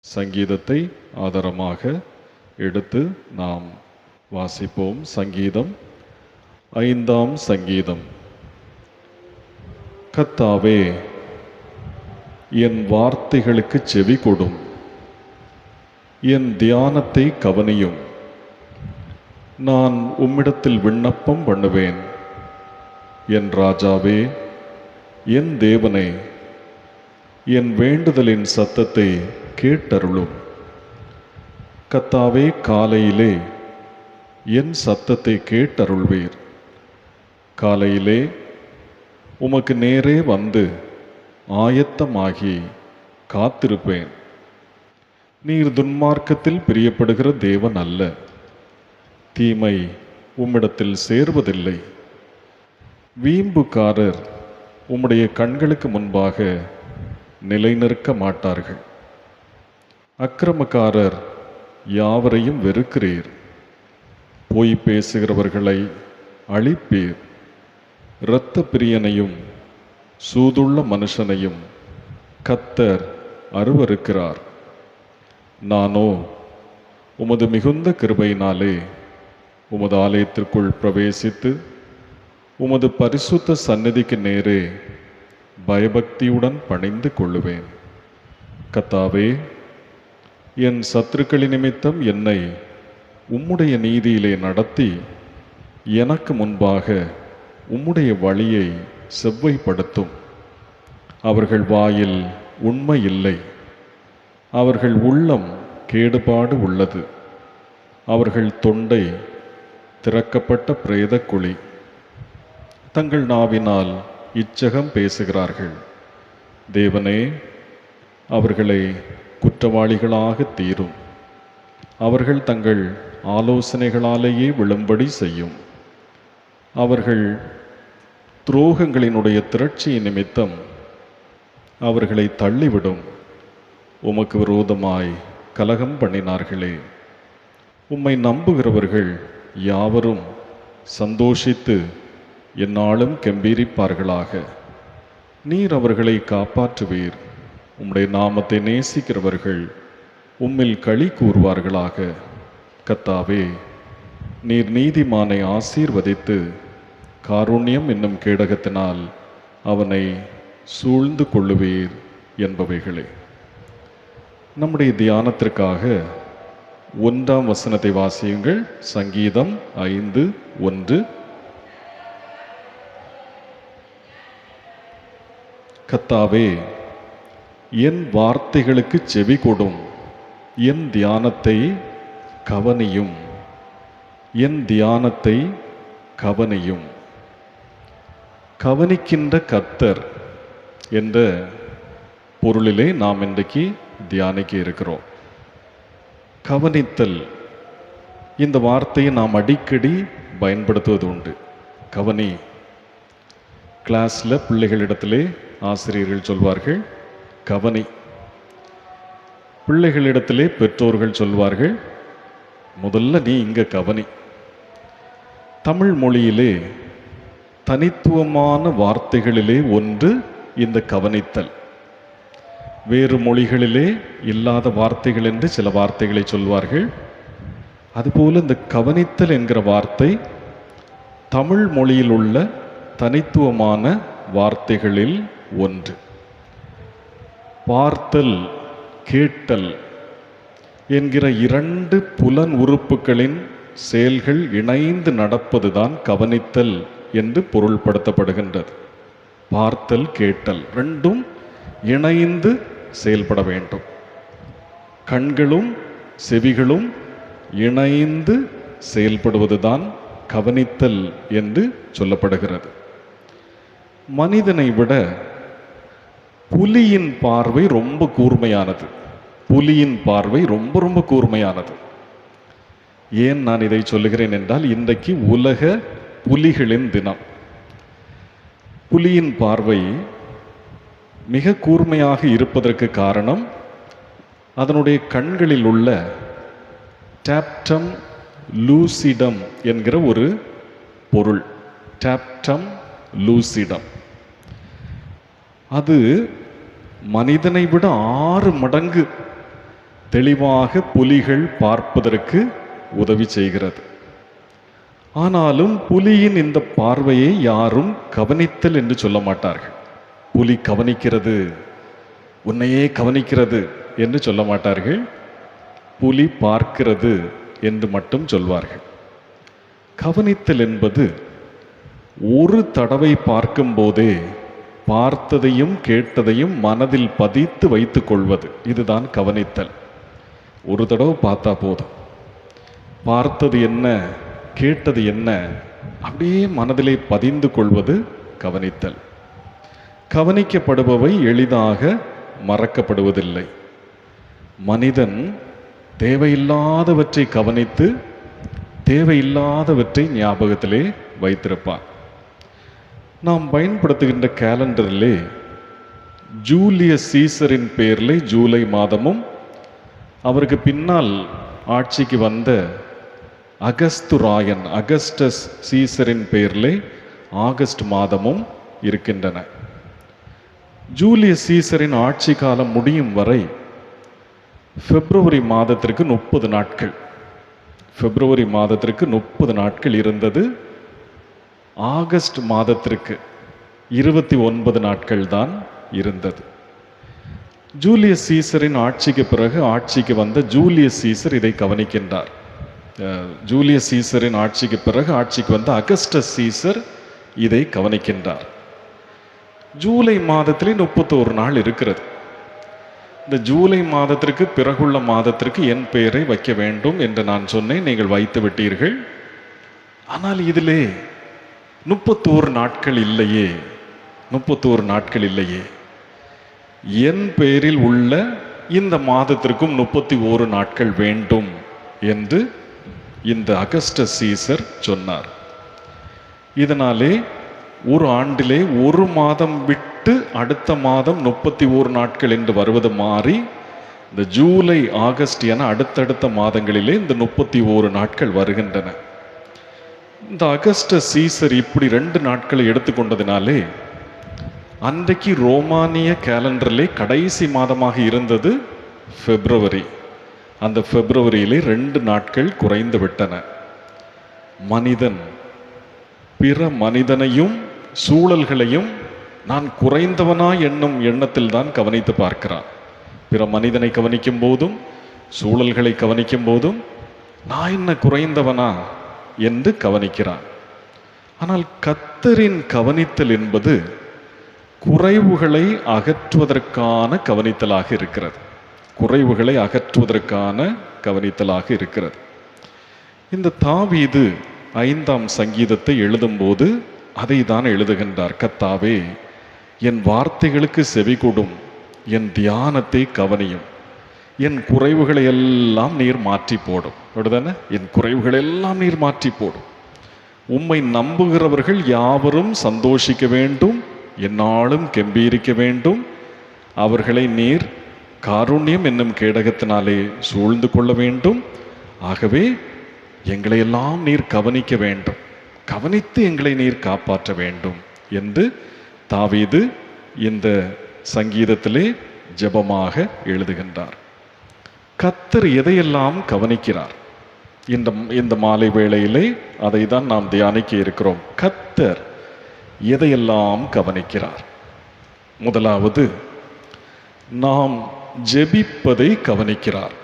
சங்கீதத்தை ஆதாரமாக எடுத்து நாம் வாசிப்போம். சங்கீதம் 5ஆம் சங்கீதம். கர்த்தாவே, என் வார்த்தைகளுக்கு செவி கொடும், என் தியானத்தை கவனியும். நான் உம்மிடத்தில் விண்ணப்பம் பண்ணுவேன். என் ராஜாவே, என் தேவனே, என் வேண்டுதலின் சத்தத்தை கேட்டருளும். கர்த்தாவே, காலையிலே என் சத்தத்தை கேட்டருள்வீர். காலையிலே உமக்கு நேரே வந்து ஆயத்தமாகி காத்திருப்பேன். நீர் துன்மார்க்கத்தில் பிரியப்படுகிற தேவன் அல்ல. தீமை உம்மிடத்தில் சேர்வதில்லை. வீம்புக்காரர் உம்முடைய கண்களுக்கு முன்பாக நிலைநிற்க மாட்டார்கள். அக்கிரமக்காரர் யாவரையும் வெறுக்கிறீர். பொய் பேசுகிறவர்களை அழிப்பீர். இரத்த பிரியனையும் சூதுள்ள மனுஷனையும் கர்த்தர் அருவருக்கிறார். நானோ உமது மிகுந்த கிருபையினாலே உமது ஆலயத்திற்குள் பிரவேசித்து உமது பரிசுத்த சந்நிதிக்கு நேரே பயபக்தியுடன் பணிந்து கொள்ளுவேன். கர்த்தாவே, என் சத்துருக்களின் நிமித்தம் என்னை உம்முடைய நீதியிலே நடத்தி எனக்கு முன்பாக உம்முடைய வழியை செவ்வைப்படுத்தும். அவர்கள் வாயில் உண்மை இல்லை. அவர்கள் உள்ளம் கேடுபாடு உள்ளது. அவர்கள் தொண்டை திறக்கப்பட்ட பிரேத குழி. தங்கள் நாவினால் இச்சகம் பேசுகிறார்கள். தேவனே, அவர்களை குற்றவாளிகளாக தீரும். அவர்கள் தங்கள் ஆலோசனைகளாலேயே விழும்படி செய்யும். அவர்கள் துரோகங்களினுடைய திரட்சியின் நிமித்தம் அவர்களை தள்ளிவிடும். உமக்கு விரோதமாய் கலகம் பண்ணினார்களே. உம்மை நம்புகிறவர்கள் யாவரும் சந்தோஷித்து எந்நாளும் கெம்பீரிப்பார்களாக. நீர் அவர்களை காப்பாற்றுவீர். உம்முடைய நாமத்தை நேசிக்கிறவர்கள் உம்மில் களி கூறுவார்களாக. கர்த்தாவே, நீர் நீதிமானை ஆசீர்வதித்து காருண்யம் என்னும் கேடகத்தினால் அவனை சூழ்ந்து கொள்ளுவீர் என்பவைகளே. நம்முடைய தியானத்திற்காக 1ஆம் வசனத்தை வாசியுங்கள். சங்கீதம் 5:1. கர்த்தாவே, என் வார்த்தைகளுக்கு செவி கொடும், என் தியானத்தை கவனியும். என் தியானத்தை கவனியும். கவனிக்கின்ற கர்த்தர் என்ற பொருளிலே நாம் இன்றைக்கு தியானிக்க இருக்கிறோம். கவனித்தல், இந்த வார்த்தையை நாம் அடிக்கடி பயன்படுத்துவது உண்டு. கவனி. கிளாஸில் பிள்ளைகளிடத்திலே ஆசிரியர்கள் சொல்வார்கள், கவனி. பிள்ளைகளிடத்திலே பெற்றோர்கள் சொல்வார்கள், முதல்ல நீ இங்க கவனி. தமிழ் மொழியிலே தனித்துவமான வார்த்தைகளிலே ஒன்று இந்த கவனித்தல். வேறு மொழிகளிலே இல்லாத வார்த்தைகள் என்று சில வார்த்தைகளை சொல்வார்கள். அதுபோல இந்த கவனித்தல் என்கிற வார்த்தை தமிழ் மொழியில் உள்ள தனித்துவமான வார்த்தைகளில் ஒன்று. பார்த்தல், கேட்டல் என்கிற 2 புலன் உறுப்புகளின் செயல்கள் இணைந்து நடப்பதுதான் கவனித்தல் என்று பொருள்படுத்தப்படுகின்றது. பார்த்தல், கேட்டல் ரெண்டும் இணைந்து செயல்பட வேண்டும். கண்களும் செவிகளும் இணைந்து செயல்படுவதுதான் கவனித்தல் என்று சொல்லப்படுகிறது. மனிதனை விட புலியின் பார்வை ரொம்ப கூர்மையானது. புலியின் பார்வை ரொம்ப ரொம்ப கூர்மையானது. ஏன் நான் இதை சொல்லுகிறேன் என்றால், இன்றைக்கு உலக புலிகளின் தினம். புலியின் பார்வை மிக கூர்மையாக இருப்பதற்கு காரணம் அதனுடைய கண்களில் உள்ள டாப்டம் லூசிடம் என்கிற ஒரு பொருள். டாப்டம் லூசிடம். அது மனிதனை விட 6 மடங்கு தெளிவாக புலிகள் பார்ப்பதற்கு உதவி செய்கிறது. ஆனாலும் புலியின் இந்த பார்வையை யாரும் கவனித்தல் என்று சொல்ல மாட்டார்கள். புலி கவனிக்கிறது, உன்னையே கவனிக்கிறது என்று சொல்ல மாட்டார்கள். புலி பார்க்கிறது என்று மட்டும் சொல்வார்கள். கவனித்தல் என்பது ஒரு தடவை பார்க்கும் போதே பார்த்ததையும் கேட்டதையும் மனதில் பதித்து வைத்துக் கொள்வது, இதுதான் கவனித்தல். ஒரு தடவை பார்த்தா போதும், பார்த்தது என்ன கேட்டது என்ன அப்படியே மனதிலே பதிந்து கொள்வது கவனித்தல். கவனிக்கப்படுபவை எளிதாக மறக்கப்படுவதில்லை. மனிதன் தேவையில்லாதவற்றை கவனித்து தேவையில்லாதவற்றை ஞாபகத்திலே வைத்திருப்பான். நாம் பயன்படுத்துகின்ற கேலண்டரிலே ஜூலியஸ் சீசரின் பெயரிலே ஜூலை மாதமும், அவருக்கு பின்னால் ஆட்சிக்கு வந்த அகஸ்துராயன் அகஸ்டஸ் சீசரின் பெயரிலே ஆகஸ்ட் மாதமும் இருக்கின்றன. ஜூலியஸ் சீசரின் ஆட்சி காலம் முடியும் வரை பிப்ரவரி மாதத்திற்கு 30 நாட்கள், பிப்ரவரி மாதத்திற்கு 30 நாட்கள் இருந்தது. ஆகஸ்ட் மாதத்திற்கு 29 நாட்கள் தான் இருந்தது. ஜூலியஸ் சீசரின் ஆட்சிக்கு பிறகு ஆட்சிக்கு வந்த ஜூலியஸ் சீசர் இதை கவனிக்கின்றார். ஜூலியஸ் சீசரின் ஆட்சிக்கு பிறகு ஆட்சிக்கு வந்த அகஸ்டஸ் சீசர் இதை கவனிக்கின்றார். ஜூலை மாதத்திலே 31 நாள் இருக்கிறது. இந்த ஜூலை மாதத்திற்கு பிறகுள்ள மாதத்திற்கு என் பெயரை வைக்க வேண்டும் என்று நான் சொன்னேன், நீங்கள் வைத்து விட்டீர்கள். ஆனால் இதிலே 31 நாட்கள் இல்லையே, 31 நாட்கள் இல்லையே. என் பெயரில் உள்ள இந்த மாதத்திற்கும் 31 நாட்கள் வேண்டும் என்று இந்த அகஸ்டஸ் சீசர் சொன்னார். இதனாலே ஒரு ஆண்டிலே ஒரு மாதம் விட்டு அடுத்த மாதம் 31 நாட்கள் என்று வருவது மாறி இந்த ஜூலை ஆகஸ்ட் என அடுத்தடுத்த மாதங்களிலே இந்த 31 நாட்கள் வருகின்றன. இந்த அகஸ்டஸ் சீசர் இப்படி 2 நாட்களை எடுத்துக்கொண்டதினாலே அன்றைக்கு ரோமானிய கேலண்டரிலே கடைசி மாதமாக இருந்தது பிப்ரவரி. அந்த பிப்ரவரியிலே 2 நாட்கள் குறைந்து விட்டன. மனிதன் பிற மனிதனையும் சூழல்களையும் நான் குறைந்தவனா என்னும் எண்ணத்தில் தான் கவனித்து பார்க்கிறான். பிற மனிதனை கவனிக்கும் போதும் சூழல்களை கவனிக்கும் போதும் நான் என்ன குறைந்தவனா என்று கவனிக்கிறான். ஆனால் கர்த்தரின் கவனித்தல் என்பது குறைவுகளை அகற்றுவதற்கான கவனித்தலாக இருக்கிறது. குறைவுகளை அகற்றுவதற்கான கவனித்தலாக இருக்கிறது. இந்த தாவீது 5ஆம் சங்கீதத்தை எழுதும்போது அதை தான் எழுதுகின்றார். கர்த்தாவே, என் வார்த்தைகளுக்கு செவிகொடும், என் தியானத்தை கவனியும், என் குறைவுகளை எல்லாம் நீர் மாற்றி போடும். அப்படிதானே? என் குறைவுகளை எல்லாம் நீர் மாற்றி போடும். உம்மை நம்புகிறவர்கள் யாவரும் சந்தோஷிக்க வேண்டும், எந்நாளும் கெம்பீரிக்க வேண்டும். அவர்களை நீர் காருண்யம் என்னும் கேடகத்தினாலே சூழ்ந்து கொள்ள வேண்டும். ஆகவே எங்களை எல்லாம் நீர் கவனிக்க வேண்டும், கவனித்து எங்களை நீர் காப்பாற்ற வேண்டும் என்று தாவீது இந்த சங்கீதத்திலே ஜெபமாக எழுதுகின்றார். கர்த்தர் எதையெல்லாம் கவனிக்கிறார்? இந்த மாலை வேளையிலே அதை தான் நாம் தியானிக்க இருக்கிறோம். கர்த்தர் எதையெல்லாம் கவனிக்கிறார்? முதலாவது, நாம் ஜெபிப்பதை கவனிக்கிறார்.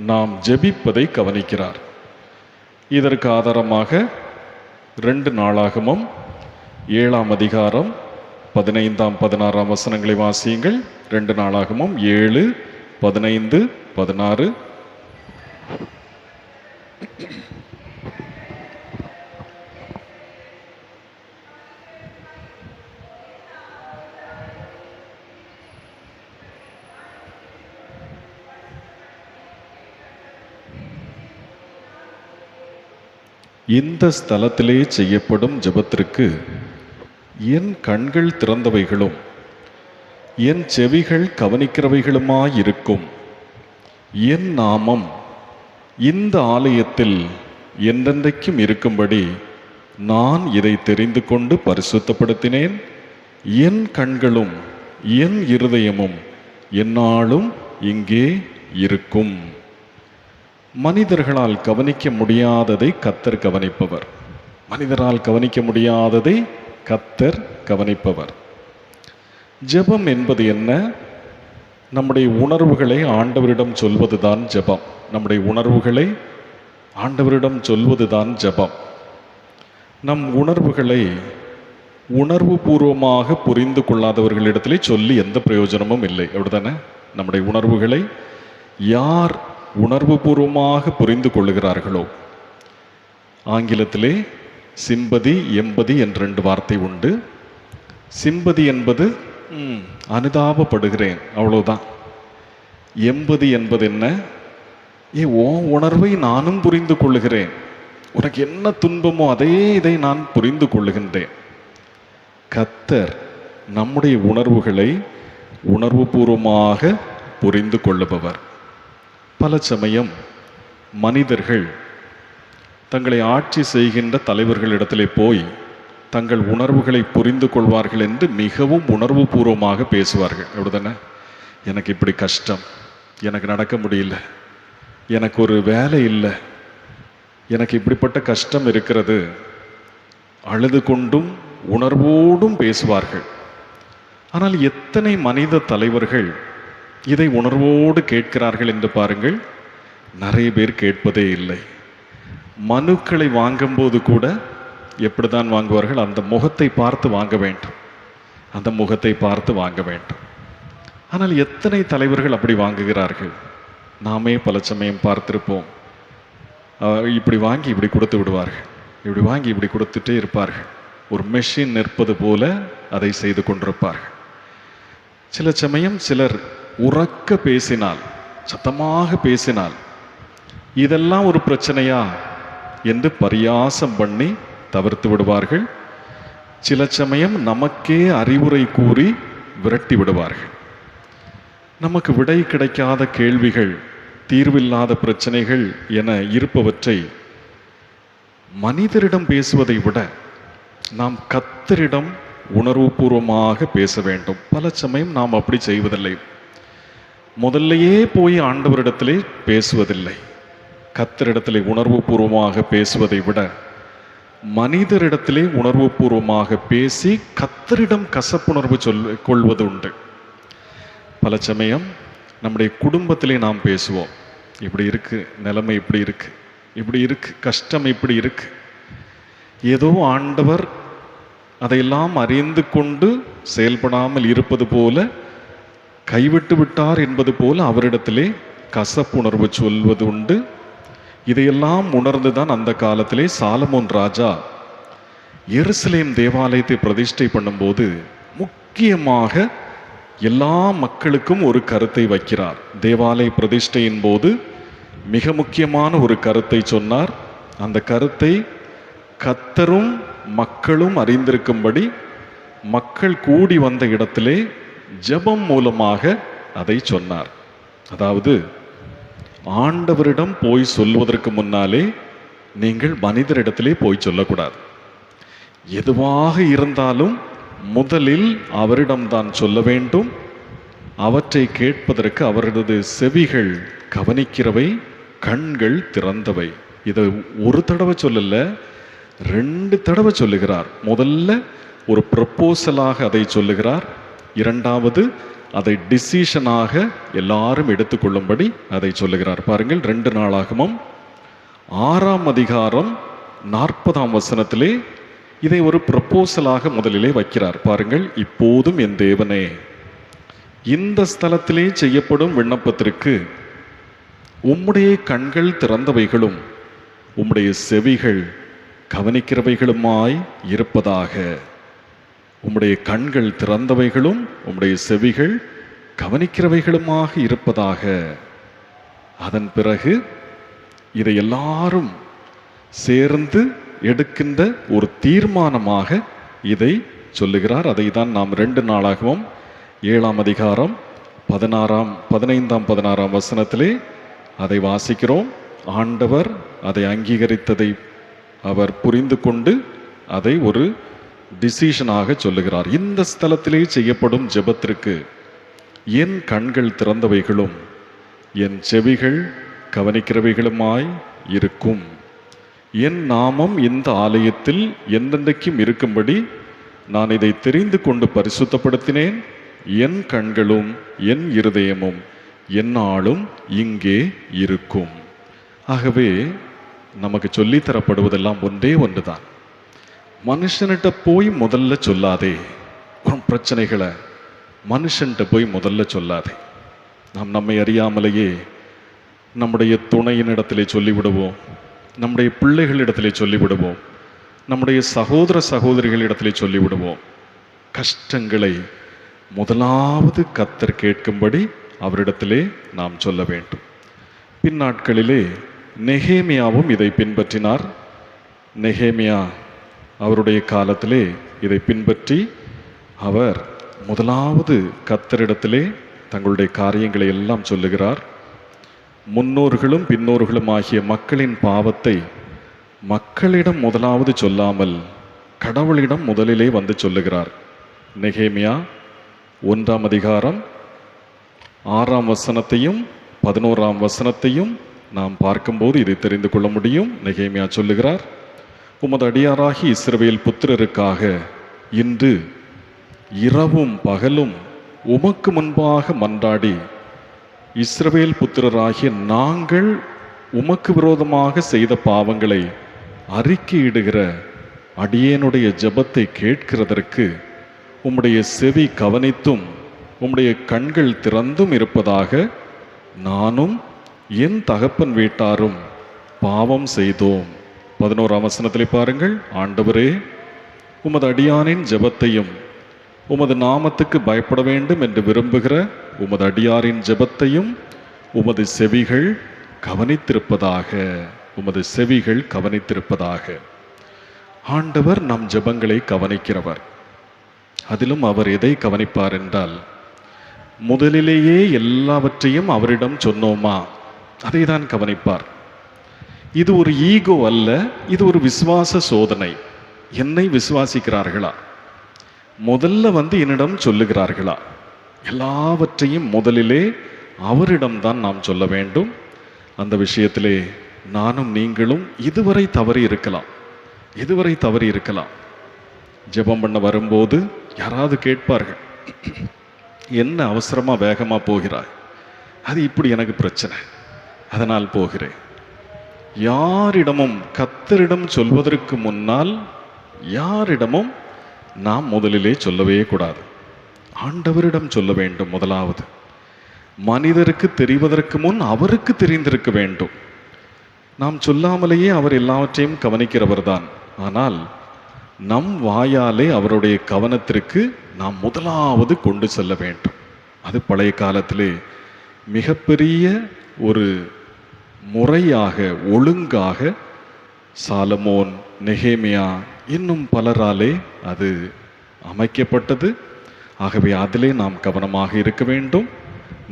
நாம் ஜெபிப்பதை கவனிக்கிறார். இதற்கு ஆதாரமாக 2 நாளாகமம் 7ஆம் அதிகாரம் 15ஆம் 16ஆம் வசனங்களை வாசியுங்கள். 2 நாளாகமம் 7, 15, 16. இந்த ஸ்தலத்திலே செய்யப்படும் ஜெபத்திற்கு என் கண்கள் திறந்தவைகளும் என் செவிகள் கவனிக்கிறவைகளுமாயிருக்கும். என் நாமம் இந்த ஆலயத்தில் என்றென்றைக்கும் இருக்கும்படி நான் இதை தெரிந்து கொண்டு பரிசுத்தப்படுத்தினேன். என் கண்களும் என் இருதயமும் எந்நாளும் இங்கே இருக்கும். மனிதர்களால் கவனிக்க முடியாததை கர்த்தர் கவனிப்பவர். மனிதரால் கவனிக்க முடியாததை கர்த்தர் கவனிப்பவர். ஜெபம் என்பது என்ன? நம்முடைய உணர்வுகளை ஆண்டவரிடம் சொல்வதுதான் ஜெபம். நம்முடைய உணர்வுகளை ஆண்டவரிடம் சொல்வதுதான் ஜெபம். நம் உணர்வுகளை உணர்வு பூர்வமாக புரிந்து கொள்ளாதவர்களிடத்திலே சொல்லி எந்த பிரயோஜனமும் இல்லை. அப்படித்தானே? நம்முடைய உணர்வுகளை யார் உணர்வு பூர்வமாக புரிந்து கொள்ளுகிறார்களோ, ஆங்கிலத்திலே சிம்பதி எம்பதி என்ற 2 வார்த்தை உண்டு. சிம்பதி என்பது அனுதாபப்படுகிறேன், அவ்வளோதான். எம்பதி என்பது என்ன? உன் உணர்வை நானும் புரிந்து கொள்ளுகிறேன், உனக்கு என்ன துன்பமோ அதே இதை நான் புரிந்து கொள்ளுகின்றேன். கர்த்தர் நம்முடைய உணர்வுகளை உணர்வுபூர்வமாக புரிந்து கொள்ளுபவர். பல சமயம் மனிதர்கள் தங்களை ஆட்சி செய்கின்ற தலைவர்களிடத்திலே போய் தங்கள் உணர்வுகளை புரிந்து கொள்வார்கள் என்று மிகவும் உணர்வு பூர்வமாக பேசுவார்கள். அப்படிதானே? எனக்கு இப்படி கஷ்டம், எனக்கு நடக்க முடியல, எனக்கு ஒரு வேலை இல்லை, எனக்கு இப்படிப்பட்ட கஷ்டம் இருக்கிறது, அழுது கொண்டும் உணர்வோடும் பேசுவார்கள். ஆனால் எத்தனை மனித தலைவர்கள் இதை உணர்வோடு கேட்கிறார்கள் என்று பாருங்கள். நிறைய பேர் கேட்பதே இல்லை. மனுக்களை வாங்கும்போது கூட எப்படிதான் வாங்குவார்கள்? அந்த முகத்தை பார்த்து வாங்க வேண்டும், அந்த முகத்தை பார்த்து வாங்க வேண்டும். ஆனால் எத்தனை தலைவர்கள் அப்படி வாங்குகிறார்கள்? நாமே பல சமயம் பார்த்திருப்போம். இப்படி வாங்கி இப்படி கொடுத்து விடுவார்கள், இப்படி வாங்கி இப்படி கொடுத்துட்டே இருப்பார்கள். ஒரு மெஷின் நிற்பது போல அதை செய்து கொண்டிருப்பார்கள். சில சமயம் சிலர் உரக்க பேசினால், சத்தமாக பேசினால், இதெல்லாம் ஒரு பிரச்சனையா என்று பரியாசம் பண்ணி தவிர்த்து விடுவார்கள். சில சமயம் நமக்கே அறிவுரை கூறி விரட்டி விடுவார்கள். நமக்கு விடை கிடைக்காத கேள்விகள், தீர்வில்லாத பிரச்சனைகள் என இருப்பவற்றை மனிதரிடம் பேசுவதை விட நாம் கர்த்தரிடம் உணர்வுபூர்வமாக பேச வேண்டும். பல சமயம் நாம் அப்படி செய்வதில்லை. முதல்லையே போய் ஆண்டவரிடத்திலே பேசுவதில்லை. கர்த்தரிடத்திலே உணர்வுபூர்வமாக பேசுவதை விட மனிதரிடத்திலே உணர்வுபூர்வமாக பேசி கர்த்தரிடம் கசப்புணர்வு கொள்வது உண்டு. பல சமயம் நம்முடைய குடும்பத்திலே நாம் பேசுவோம். இப்படி இருக்கு, நிலைமை இப்படி இருக்கு, இப்படி இருக்கு, கஷ்டம் இப்படி இருக்கு. ஏதோ ஆண்டவர் அதையெல்லாம் அறிந்து கொண்டு செயல்படாமல் இருப்பது போல, கைவிட்டு விட்டார் என்பது போல அவரிடத்திலே கசப்புணர்வு சொல்வது உண்டு. இதையெல்லாம் உணர்ந்துதான் அந்த காலத்திலே சாலமோன் ராஜா எருசலேம் தேவாலயத்தை பிரதிஷ்டை பண்ணும்போது முக்கியமாக எல்லா மக்களுக்கும் ஒரு கருத்தை வைக்கிறார். தேவாலய பிரதிஷ்டையின் போது மிக முக்கியமான ஒரு கருத்தை சொன்னார். அந்த கருத்தை கர்த்தரும் மக்களும் அறிந்திருக்கும்படி மக்கள் கூடி வந்த இடத்திலே ஜெபம் மூலமாக அதை சொன்னார். அதாவது, ஆண்டவரிடம் போய் சொல்வதற்கு முன்னாலே நீங்கள் மனிதரிடத்திலே போய் சொல்லக்கூடாது. எதுவாக இருந்தாலும் முதலில் அவரிடம்தான் சொல்ல வேண்டும். அவற்றை கேட்பதற்கு அவரது செவிகள் கவனிக்கிறவை, கண்கள் திறந்தவை. இதை ஒரு தடவை சொல்லல, 2 தடவை சொல்லுகிறார். முதல்ல ஒரு ப்ரப்போசலாக அதை சொல்லுகிறார். இரண்டாவது அதை டிசிஷனாக எல்லாரும் எடுத்துக்கொள்ளும்படி அதை சொல்லுகிறார். பாருங்கள், 2 நாளாகமம் 6ஆம் அதிகாரம் 40ஆம் வசனத்திலே இதை ஒரு ப்ரப்போசலாக முதலிலே வைக்கிறார். பாருங்கள், இப்போதும் என் தேவனே, இந்த ஸ்தலத்திலே செய்யப்படும் விண்ணப்பத்திற்கு உம்முடைய கண்கள் திறந்தவைகளும் உம்முடைய செவிகள் கவனிக்கிறவைகளுமாய் இருப்பதாக. உம்முடைய கண்கள் திறந்தவைகளும் உம்முடைய செவிகள் கவனிக்கிறவைகளுமாக இருப்பதாக. அதன் பிறகு இதை எல்லாரும் சேர்ந்து எடுக்கின்ற ஒரு தீர்மானமாக இதை சொல்லுகிறார். அதை தான் நாம் 2 நாளாகவும் 7ஆம் அதிகாரம் 15ஆம் 16ஆம் வசனத்திலே அதை வாசிக்கிறோம். ஆண்டவர் அதை அங்கீகரித்ததை அவர் புரிந்து கொண்டு அதை ஒரு டிசிஷனாக சொல்லுகிறார். இந்த ஸ்தலத்திலே செய்யப்படும் ஜெபத்திற்கு என் கண்கள் திறந்தவைகளும் என் செவிகள் கவனிக்கிறவைகளுமாய் இருக்கும். என் நாமம் இந்த ஆலயத்தில் என்றென்றைக்கும் இருக்கும்படி நான் இதை தெரிந்து கொண்டு பரிசுத்தப்படுத்தினேன். என் கண்களும் என் இருதயமும் எந்நாளும் இங்கே இருக்கும். ஆகவே நமக்கு சொல்லித்தரப்படுவதெல்லாம் ஒன்றே ஒன்றுதான். மனுஷன்கிட்ட போய் முதல்ல சொல்லாதே. உன் பிரச்சனைகளை மனுஷன்கிட்ட போய் முதல்ல சொல்லாதே. நாம் நம்மை அறியாமலேயே நம்முடைய துணையினிடத்திலே சொல்லிவிடுவோம், நம்முடைய பிள்ளைகளிடத்திலே சொல்லிவிடுவோம், நம்முடைய சகோதர சகோதரிகளிடத்திலே சொல்லிவிடுவோம். கஷ்டங்களை முதலாவது கர்த்தர் கேட்கும்படி அவரிடத்திலே நாம் சொல்ல வேண்டும். பின்னாட்களிலே நெகேமியாவும் இதை பின்பற்றினார். நெகேமியா அவருடைய காலத்திலே இதை பின்பற்றி அவர் முதலாவது கர்த்தரிடத்திலே தங்களுடைய காரியங்களை எல்லாம் சொல்லுகிறார். முன்னோர்களும் பின்னோர்களும் ஆகிய மக்களின் பாவத்தை மக்களிடம் முதலாவது சொல்லாமல் கடவுளிடம் முதலிலே வந்து சொல்லுகிறார். நெகேமியா 1ஆம் அதிகாரம் 6ஆம் வசனத்தையும் 11ஆம் வசனத்தையும் நாம் பார்க்கும்போது இதை தெரிந்து கொள்ள முடியும். நெகேமியா சொல்லுகிறார், உமது அடியாராகி இஸ்ரவேல் புத்திரருக்காக இன்று இரவும் பகலும் உமக்கு முன்பாக மன்றாடி இஸ்ரவேல் புத்திரராகிய நாங்கள் உமக்கு விரோதமாக செய்த பாவங்களை அறிக்கையிடுகிற அடியேனுடைய ஜெபத்தை கேட்கிறதற்கு உம்முடைய செவி கவனித்தும் உம்முடைய கண்கள் திறந்தும் இருப்பதாக நானும் என் தகப்பன் வீட்டாரும் பாவம் செய்தோம். 11ஆம் வசனத்திலே பாருங்கள். ஆண்டவரே, உமது அடியானின் ஜெபத்தையும் உமது நாமத்துக்கு பயப்பட வேண்டும் என்று விரும்புகிற உமது அடியாரின் ஜெபத்தையும் உமது செவிகள் கவனித்திருப்பதாக. உமது செவிகள் கவனித்திருப்பதாக. ஆண்டவர் நம் ஜெபங்களை கவனிக்கிறவர். அதிலும் அவர் எதை கவனிப்பார் என்றால், முதலிலேயே எல்லாவற்றையும் அவரிடம் சொன்னோமா, அதை தான் கவனிப்பார். இது ஒரு ஈகோ அல்ல, இது ஒரு விசுவாச சோதனை. என்னை விசுவாசிக்கிறார்களா, முதல்ல வந்து என்னிடம் சொல்லுகிறார்களா? எல்லாவற்றையும் முதலிலே அவரிடம்தான் நாம் சொல்ல வேண்டும். அந்த விஷயத்திலே நானும் நீங்களும் இதுவரை தவறி இருக்கலாம். ஜெபம் பண்ண வரும்போது யாராவது கேட்பார்கள், என்ன அவசரமா வேகமா போகிறாய்? அது இப்படி எனக்கு பிரச்சனை, அதனால் போகிறேன். யாரிடமும் கர்த்தரிடம் சொல்வதற்கு முன்னால் யாரிடமும் நாம் முதலிலே சொல்லவே கூடாது. ஆண்டவரிடம் சொல்ல வேண்டும். முதலாவது மனிதருக்கு தெரிவதற்கு முன் அவருக்கு தெரிந்திருக்க வேண்டும். நாம் சொல்லாமலேயே அவர் எல்லாவற்றையும் கவனிக்கிறவர் தான். ஆனால் நம் வாயாலே அவருடைய கவனத்திற்கு நாம் முதலாவது கொண்டு செல்ல வேண்டும். அது பழைய காலத்திலே மிகப்பெரிய ஒரு முறையாக, ஒழுங்காக சாலமோன், நெகேமியா இன்னும் பலராலே அது அமைக்கப்பட்டது. ஆகவே அதிலே நாம் கவனமாக இருக்க வேண்டும்.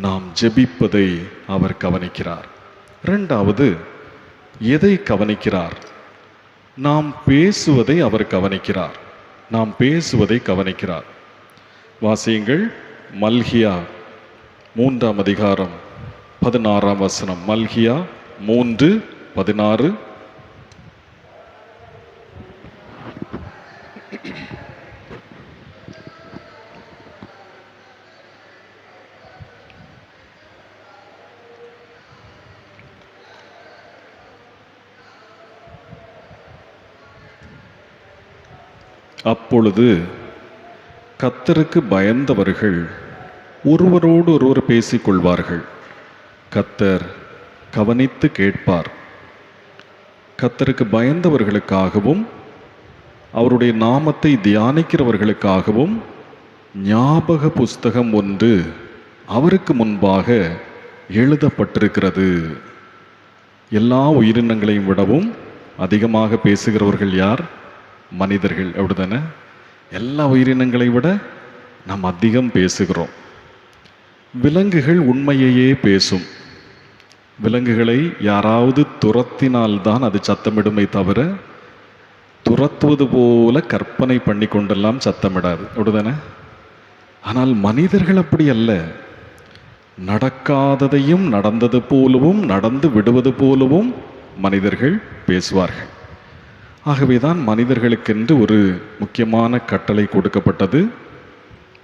நாம் ஜெபிப்பதை அவர் கவனிக்கிறார். இரண்டாவது, எதை கவனிக்கிறார்? நாம் பேசுவதை அவர் கவனிக்கிறார். வாசியுங்கள். மல்கியா 3ஆம் அதிகாரம் 16ஆம் வசனம். மல்கியா 3:16. அப்பொழுது கர்த்தருக்கு பயந்தவர்கள் ஒருவரோடு ஒருவர் பேசிக்கொள்வார்கள். கர்த்தர் கவனித்து கேட்பார். கர்த்தருக்கு பயந்தவர்களுக்காகவும் அவருடைய நாமத்தை தியானிக்கிறவர்களுக்காகவும் ஞாபக புஸ்தகம் ஒன்று அவருக்கு முன்பாக எழுதப்பட்டிருக்கிறது. எல்லா உயிரினங்களையும் விடவும் அதிகமாக பேசுகிறவர்கள் யார்? மனிதர்கள். அப்படித்தானே? எல்லா உயிரினங்களை விட நாம் அதிகம் பேசுகிறோம். விலங்குகள் உண்மையையே பேசும். விலங்குகளை யாராவது துரத்தினால்தான் அது சத்தமிடுமே தவிர துரத்துவது போல கற்பனை பண்ணி கொண்டெல்லாம் சத்தமிடாது. அப்படிதானே? ஆனால் மனிதர்கள் அப்படி அல்ல. நடக்காததையும் நடந்தது போலவும் நடந்து விடுவது போலவும் மனிதர்கள் பேசுவார்கள். ஆகவேதான் மனிதர்களுக்கென்று ஒரு முக்கியமான கட்டளை கொடுக்கப்பட்டது.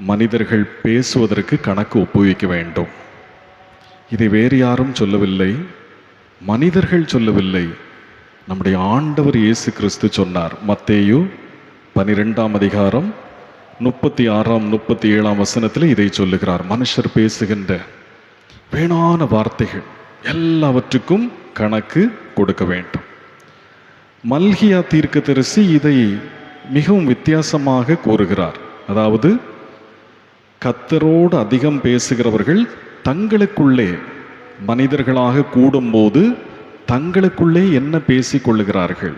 மனிதர்கள் பேசுவதற்கு கணக்கு ஒப்புவிக்க வேண்டும். இதை வேறு யாரும் சொல்லவில்லை, மனிதர்கள் சொல்லவில்லை, நம்முடைய ஆண்டவர் இயேசு கிறிஸ்து சொன்னார். மத்தேயு 12ஆம் அதிகாரம் 36ஆம் 37ஆம் வசனத்தில் இதை சொல்லுகிறார். மனுஷர் பேசுகின்ற வீணான வார்த்தைகள் எல்லாவற்றுக்கும் கணக்கு கொடுக்க வேண்டும். மல்கியா தீர்க்கதரிசி இதை மிகவும் வித்தியாசமாக கூறுகிறார். அதாவது கர்த்தரோடு அதிகம் பேசுகிறவர்கள் தங்களுக்குள்ளே மனிதர்களாக கூடும்போது தங்களுக்குள்ளே என்ன பேசிக் கொள்ளுகிறார்கள்,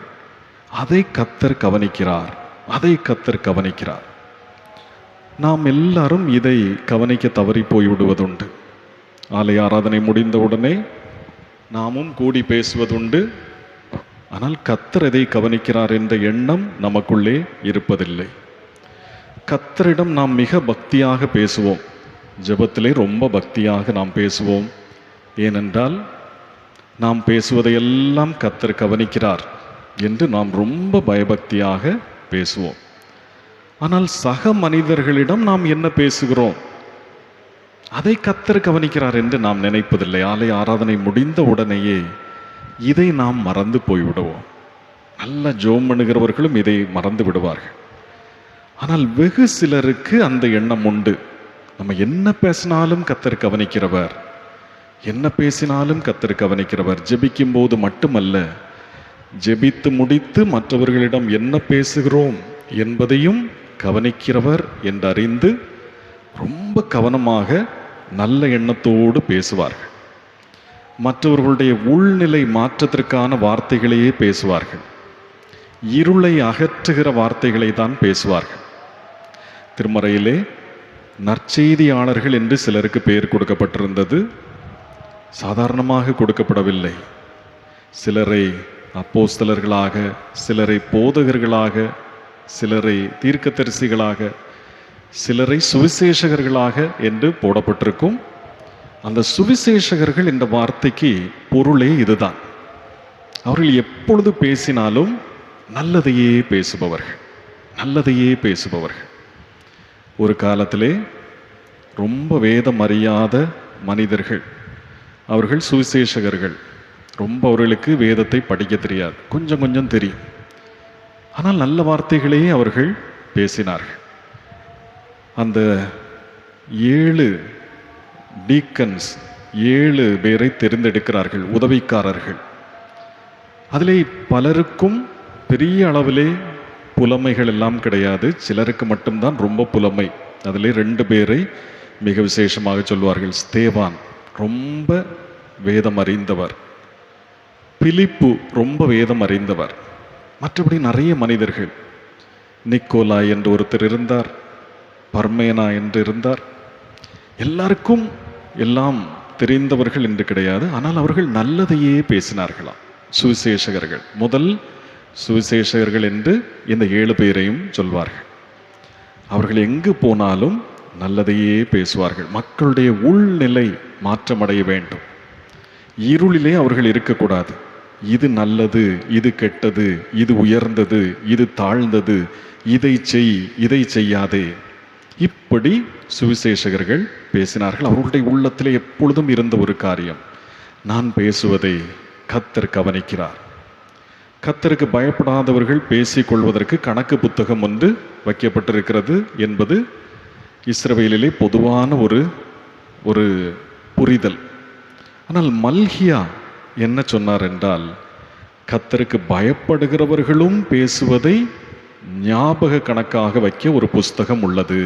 அதை கர்த்தர் கவனிக்கிறார், அதை கர்த்தர் கவனிக்கிறார். நாம் எல்லாரும் இதை கவனிக்க தவறி போய்விடுவதுண்டு. ஆலய ஆராதனை முடிந்தவுடனே நாமும் கூடி பேசுவதுண்டு. ஆனால் கர்த்தர் எதை கவனிக்கிறார் என்ற எண்ணம் நமக்குள்ளே இருப்பதில்லை. கர்த்தரிடம் நாம் மிக பக்தியாக பேசுவோம், ஜெபத்திலே ரொம்ப பக்தியாக நாம் பேசுவோம். ஏனென்றால் நாம் பேசுவதையெல்லாம் கர்த்தர் கவனிக்கிறார் என்று நாம் ரொம்ப பயபக்தியாக பேசுவோம். ஆனால் சக மனிதர்களிடம் நாம் என்ன பேசுகிறோம், அதை கர்த்தர் கவனிக்கிறார் என்று நாம் நினைப்பதில்லை. ஆலய ஆராதனை முடிந்த உடனேயே இதை நாம் மறந்து போய்விடுவோம். நல்ல ஜெபம் பண்ணுகிறவர்களும் இதை மறந்து விடுவார்கள். ஆனால் வெகு சிலருக்கு அந்த எண்ணம் உண்டு. நம்ம என்ன பேசினாலும் கர்த்தர் கவனிக்கிறவர், என்ன பேசினாலும் கர்த்தர் கவனிக்கிறவர். ஜெபிக்கும் போது மட்டுமல்ல, ஜெபித்து முடித்து மற்றவர்களிடம் என்ன பேசுகிறோம் என்பதையும் கவனிக்கிறவர் என்றறிந்து ரொம்ப கவனமாக நல்ல எண்ணத்தோடு பேசுவார்கள். மற்றவர்களுடைய உள்நிலை மாற்றத்திற்கான வார்த்தைகளையே பேசுவார்கள். இருளை அகற்றுகிற வார்த்தைகளை தான் பேசுவார்கள். திருமறையிலே நற்செய்தியாளர்கள் என்று சிலருக்கு பெயர் கொடுக்கப்பட்டிருந்தது. சாதாரணமாக கொடுக்கப்படவில்லை. சிலரை அப்போஸ்தலர்களாக, சிலரை போதகர்களாக, சிலரை தீர்க்கதரிசிகளாக, சிலரை சுவிசேஷகர்களாக என்று போடப்பட்டிருக்கும். அந்த சுவிசேஷகர்கள் என்ற வார்த்தைக்கு பொருளே இதுதான். அவர்கள் எப்பொழுது பேசினாலும் நல்லதையே பேசுபவர்கள், நல்லதையே பேசுபவர்கள். ஒரு காலத்திலே ரொம்ப வேதம் அறியாத மனிதர்கள், அவர்கள் சுவிசேஷகர்கள். ரொம்ப அவர்களுக்கு வேதத்தை படிக்க தெரியாது, கொஞ்சம் கொஞ்சம் தெரியும். ஆனால் நல்ல வார்த்தைகளையே அவர்கள் பேசினார்கள். அந்த 7 டீக்கன்ஸ் 7 பேரை தெரிந்தெடுக்கிறார்கள், உதவிக்காரர்கள். அதிலே பலருக்கும் பெரிய அளவிலே புலமைகள் எல்லாம் கிடையாது, சிலருக்கு மட்டும்தான் ரொம்ப புலமை. அதிலே 2 பேரை மிக விசேஷமாக சொல்வார்கள். ஸ்தேவான் ரொம்ப வேதம் அறிந்தவர், பிலிப்பு ரொம்ப வேதம் அறிந்தவர். மற்றபடி நிறைய மனிதர்கள், நிக்கோலா என்று ஒருத்தர் இருந்தார், பர்மேனா என்று இருந்தார். எல்லாருக்கும் எல்லாம் தெரிந்தவர்கள் என்று கிடையாது, ஆனால் அவர்கள் நல்லதையே பேசினார்களாம். சுவிசேஷகர்கள், முதல் சுவிசேஷகர்கள் என்று இந்த 7 பேரையும் சொல்வார்கள். அவர்கள் எங்கு போனாலும் நல்லதையே பேசுவார்கள். மக்களுடைய உள்நிலை மாற்றமடைய வேண்டும். இருளிலே அவர்கள் இருக்கக்கூடாது. இது நல்லது, இது கெட்டது, இது உயர்ந்தது, இது தாழ்ந்தது, இதை செய், இதை செய்யாதே, இப்படி சுவிசேஷகர்கள் பேசினார்கள். அவர்களுடைய உள்ளத்திலே எப்பொழுதும் இருந்த ஒரு காரியம், நான் பேசுவதை கர்த்தர் கவனிக்கிறார். கர்த்தருக்கு பயப்படாதவர்கள் பேசிக்கொள்வதற்கு கணக்கு புத்தகம் ஒன்று வைக்கப்பட்டிருக்கிறது என்பது இஸ்ரவேலிலே பொதுவான ஒரு புரிதல். ஆனால் மல்கியா என்ன சொன்னார் என்றால், கர்த்தருக்கு பயப்படுகிறவர்களும் பேசுவதை ஞாபக கணக்காக வைக்க ஒரு புஸ்தகம் உள்ளது.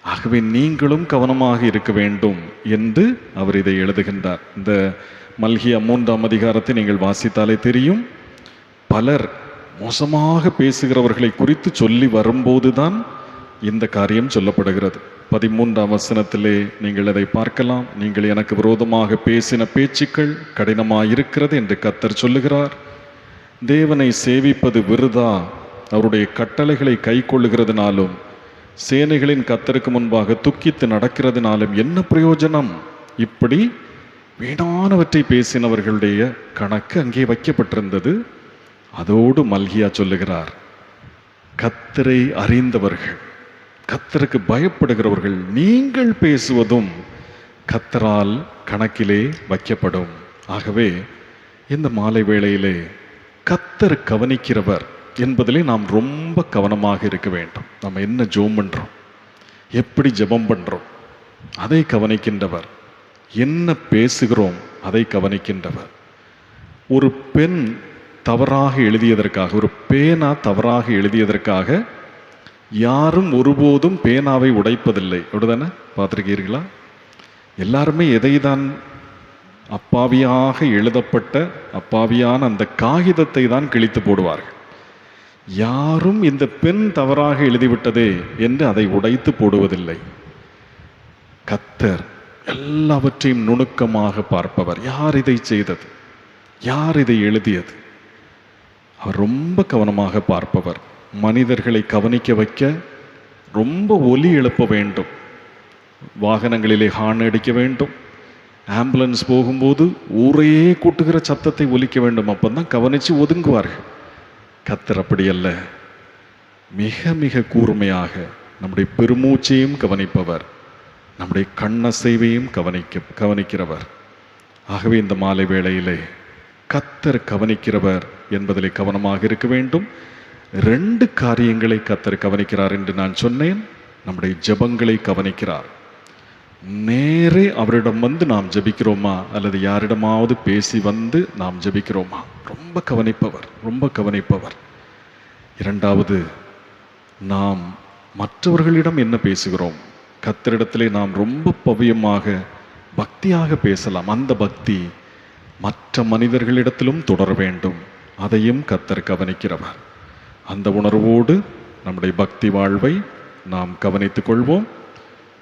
ஆகவே நீங்களும் கவனமாக இருக்க வேண்டும் என்று அவர் இதை எழுதுகின்றார். இந்த மல்கியா 3ஆம் அதிகாரத்தை நீங்கள் வாசித்தாலே தெரியும். பலர் மோசமாக பேசுகிறவர்களை குறித்து சொல்லி வரும்போதுதான் இந்த காரியம் சொல்லப்படுகிறது. 13ஆம் வசனத்திலே நீங்கள் அதை பார்க்கலாம். நீங்கள் எனக்கு விரோதமாக பேசின பேச்சுக்கள் கடினமாயிருக்கிறது என்று கர்த்தர் சொல்லுகிறார். தேவனை சேவிப்பது விருதா, அவருடைய கட்டளைகளை கை கொள்ளுகிறதுனாலும் சேனைகளின் கர்த்தருக்கு முன்பாக துக்கித்து நடக்கிறதுனாலும் என்ன பிரயோஜனம் இப்படி வீணானவற்றை பேசினவர்களுடைய கணக்கு அங்கே வைக்கப்பட்டிருந்தது. அதோடு மல்கியா சொல்லுகிறார், கர்த்தரை அறிந்தவர்கள், கர்த்தருக்கு பயப்படுகிறவர்கள், நீங்கள் பேசுவதும் கர்த்தரால் கணக்கிலே வைக்கப்படும். ஆகவே இந்த மாலை வேளையிலே கர்த்தர் கவனிக்கிறவர் என்பதிலே நாம் ரொம்ப கவனமாக இருக்க வேண்டும். நம்ம என்ன ஜெபம் பண்றோம், எப்படி ஜெபம் பண்றோம், அதை கவனிக்கின்றவர். என்ன பேசுகிறோம், அதை கவனிக்கின்றவர். ஒரு பெண் தவறாக எழுதியதற்காக, ஒரு பேனா தவறாக எழுதியதற்காக யாரும் ஒருபோதும் பேனாவை உடைப்பதில்லை. அப்படிதானே? பார்த்துருக்கீர்களா? எல்லாருமே எதைதான் அப்பாவியாக எழுதப்பட்ட அப்பாவியான அந்த காகிதத்தை தான் கிழித்து போடுவார்கள். யாரும் இந்த பெண் தவறாக எழுதிவிட்டதே என்று அதை உடைத்து போடுவதில்லை. கர்த்தர் எல்லாவற்றையும் நுணுக்கமாக பார்ப்பவர். யார் இதை செய்தது, யார் இதை எழுதியது, அவர் ரொம்ப கவனமாக பார்ப்பவர். மனிதர்களை கவனிக்க வைக்க ரொம்ப ஒலி எழுப்ப வேண்டும். வாகனங்களிலே ஹார்ன் அடிக்க வேண்டும். ஆம்புலன்ஸ் போகும்போது ஊரையே கூட்டுகிற சத்தத்தை ஒலிக்க வேண்டும். அப்பந்தான் கவனித்து ஒதுங்குவார்கள். கர்த்தர் அப்படி அல்ல. மிக மிக கூர்மையாக நம்முடைய பெருமூச்சையும் கவனிப்பவர், நம்முடைய கண்ணசைவையும் கவனிக்கிறவர். ஆகவே இந்த மாலை வேளையிலே கர்த்தர் கவனிக்கிறவர் என்பதிலே கவனமாக இருக்க வேண்டும். 2 காரியங்களை கர்த்தர் கவனிக்கிறார் என்று நான் சொன்னேன். நம்முடைய ஜெபங்களை கவனிக்கிறார். நேரே அவரிடம் வந்து நாம் ஜெபிக்கிறோமா, அல்லது யாரிடமாவது பேசி வந்து நாம் ஜெபிக்கிறோமா? ரொம்ப கவனிப்பவர், ரொம்ப கவனிப்பவர். 2வது, நாம் மற்றவர்களிடம் என்ன பேசுகிறோம்? கர்த்தரிடத்திலே நாம் ரொம்ப பவியமாக பக்தியாக பேசலாம். அந்த பக்தி மற்ற மனிதர்களிடத்திலும் தொடர வேண்டும். அதையும் கர்த்தர் கவனிக்கிறவர். அந்த உணர்வோடு நம்முடைய பக்தி வாழ்வை நாம் கவனித்துக் கொள்வோம்.